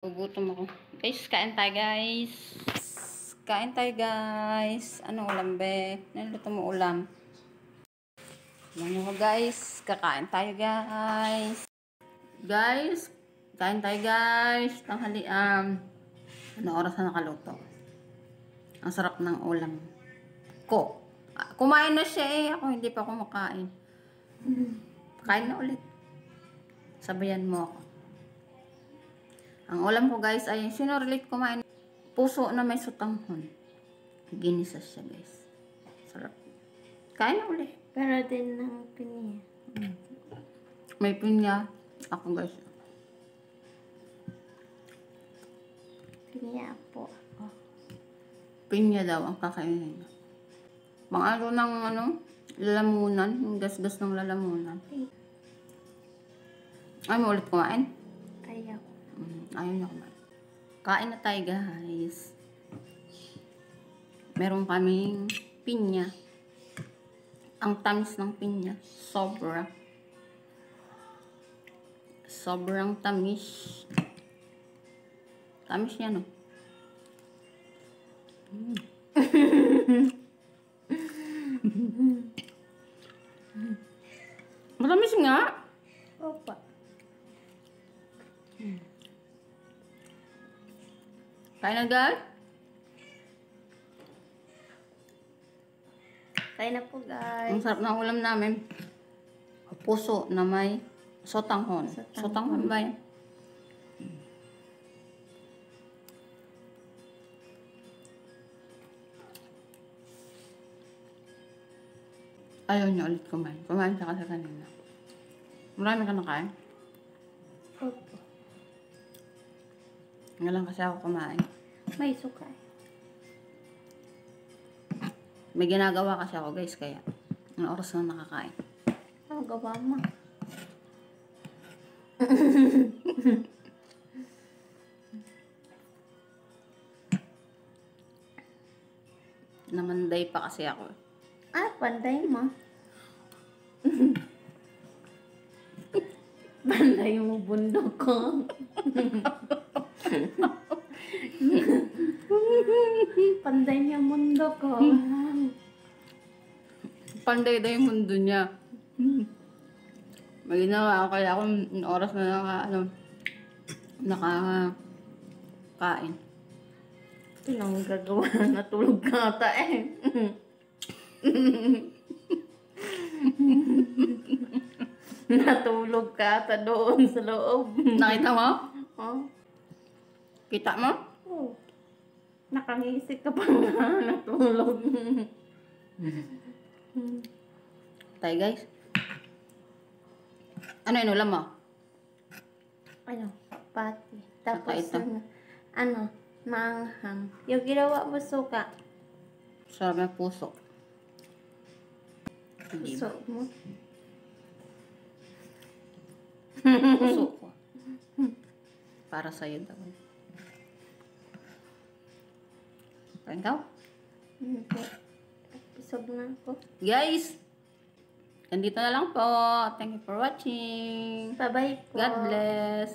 Gugutom ako. Guys, kain tayo guys. Kain tayo guys. Ano ulam be? Naluto mo ulam? Ano ko guys? Kakain tayo guys. Guys, kain tayo guys. Tanghalian. Ano oras na nakaluto? Ang sarap ng ulam ko. Kumain na siya eh. Ako hindi pa kumakain. Kain na ulit. Sabayan mo ako. Ang ulam ko guys ay sinurlit kumain. Puso na may sutanghon. Ginisa siya guys. Sarap. Kain na ulit. Pero din ng pinya. May pinya. Ako guys. Pinya po. Pinya daw ang kakainin. Pang-alo ng lalamunan. Yung gas-gas ng lalamunan. Ay mo ulit kumain? Ayaw. Ayaw na kumain. Kain na tayo guys. Meron kaming pinya. Ang tamis ng pinya. Sobra. Sobrang tamis. Tamis niya no. Matamis nga. Opa. Kain na guys. Kain na po guys. Ang sarap ng ulam namin. Puso na may sotanghon. Sotanghon ba yan? Ayaw niya ulit kumain. Kumain siya kasi kanina. Marami ka nakain? Opo. Ngayon kasi ako kumain. May suka. May ginagawa kasi ako guys, kaya ang oras na nakakain. Ano gawa mo? Namanday pa kasi ako. Panday mo. Panday mo bundok ko. Panday niya mundo ko. Panday daw yung mundo niya. May ginawa ako kaya ako yung oras na nakakain. Ito lang gagawa. Natulog ka ata eh. Natulog ka ata doon sa loob. Nakita mo? Oh. Kita mo? Oh. Nakangisik ka pa nga. Natulog. Tayo guys. Ano yung ulam mo? Ano? Pati. Tapos Ito. manghang. Yung ginawa mo suka. Sarap ng puso. Puso mo. Puso ko. Para sa'yo daw. Kain ka? Hindi. Pisog na ako. Guys! Nandito na lang po. Thank you for watching. Bye-bye po. God bless.